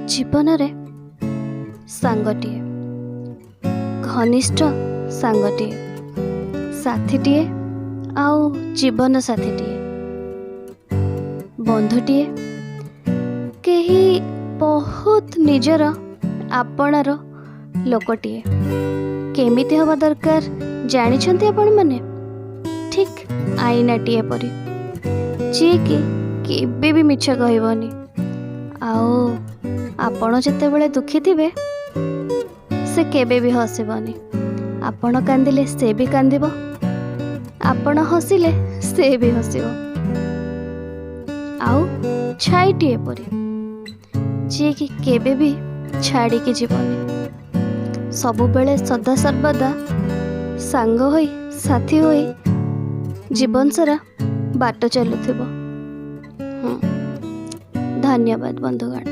जीवन रे सांगटिए घनिष्ठ सांगटिए साथीटिए आउ जीवन साथीटिए बंधुटिए केही बहुत निजर आपणार लोकटिए केमिति हवा दरकार जानिछन्ति आपण माने ठीक आईनाटिए परी जी कि केबे भी मिछ कहबनी आओ आपण जेतेबेले दुखी थिबे से केबे भी हसबनी आपण कांदिले से भी कांदिबो आपण हसिले से भी हसिबो आउ छाईटिए परी जी कि केबे भी छाड़ी के जीवनी सबु बेले सदा सर्वदा सांग होई साथी होई जीवन सारा बाट चलुथिबो। धन्यवाद बंधुगण।